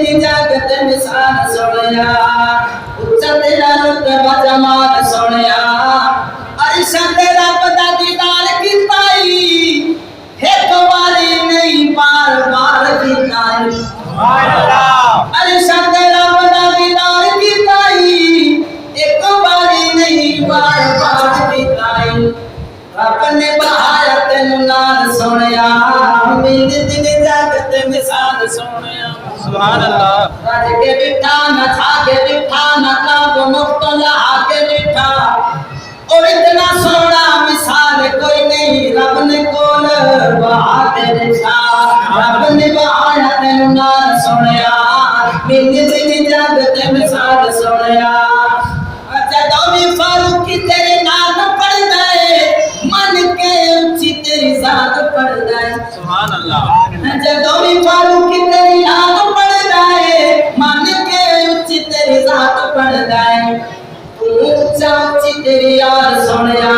दिन जगत मिसाल सोनिया उच्चा तेरा रुतबा जमाल सोनिया अरश तेरा पता दीदार कीताई एक बारी नहीं बार बार कीताई सुभान अल्लाह अरश तेरा पता दीदार कीताई एक बारी नहीं बार बार कीताई अपने बहाया तेनु नाल सोनिया मिल दिन जगत मिसाल सोनिया सुभान अल्लाह राज के बिठा न था के बिठा न काब मुफ्तला के बिठा और इतना सोना मिसाल कोई नहीं रब ने कोल बहा तेरे साथ रब ने बहाया तेनु नाल सोनिया मिल दिन जगत मिसाल सोनिया जदों भी फारूक की तेरे नाम पढ़ जाए मन के ऊंची तेरी जात पढ़ जाए सुभान अल्लाह जदों भी फारूक की तेरी नाम पढ़ जाए मन के ऊंची तेरी जात पढ़ जाए ऊंचा ऊंची तेरी यार सोनिया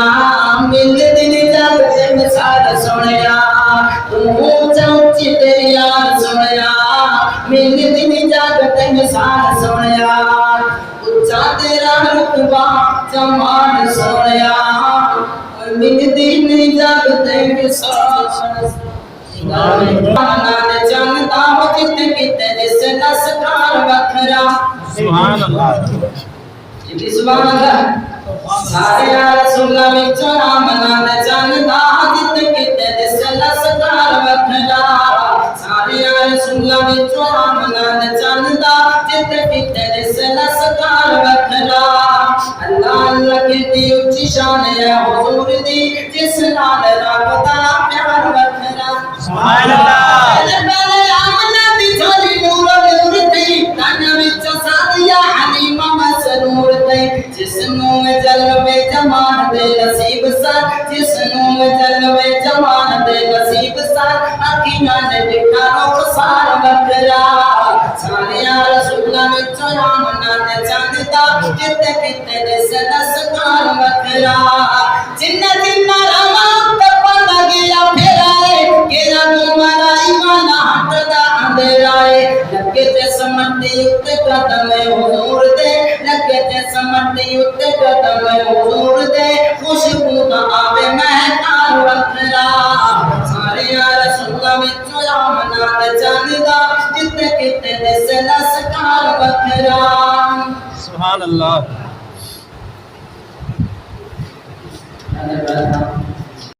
मिल दिन जगत मिसाल सोनिया ऊंचा ऊंची तेरी यार सोनिया मिल दिन जगत मिसाल सोनिया उच्चा तेरा रुतबा जमाल सोनिया मिल दिन जगत मिसाल नाने जानता हो जित किते जिस नस्कार वखरा सुभान अल्लाह जी सुभान अल्लाह सारे रसूल विच नाम नाने जानता जित किते जिस नस्कार वखरा सारे रसूल विच नाम नाने जानता जित किते जिस नस्कार वखरा अल्लाह अल्लाह की ऊंची शान है हुजूर दी जिस नाल रब दा प्यार वखरा सुभान अल्लाह पहले आमना दी झोली नूर नूर थी तन विच सादिया हलीमा मसरूर थी जिसनु जलवे जमान दे नसीब सा जिसनु जलवे जमान दे नसीब सा अखियां ने देखा रुखसार वखरा सारे रसूल विच नाम नाने जानदा जित किते दिस नस्कार वखरा जिन्ना जिन्ना रामा तपन गया फेराए केरा तुम्हारा ईमान हटदा अंधेराए लगे ते समटी उत्ते कदम हुजूर दे लगे ते समटी उत्ते कदम हुजूर दे खुशबू दा आवे महकार वखरा सारे रसूल विच नाम नाने जानदा जित किते दिस नस्कार वखरा सुभान अल्लाह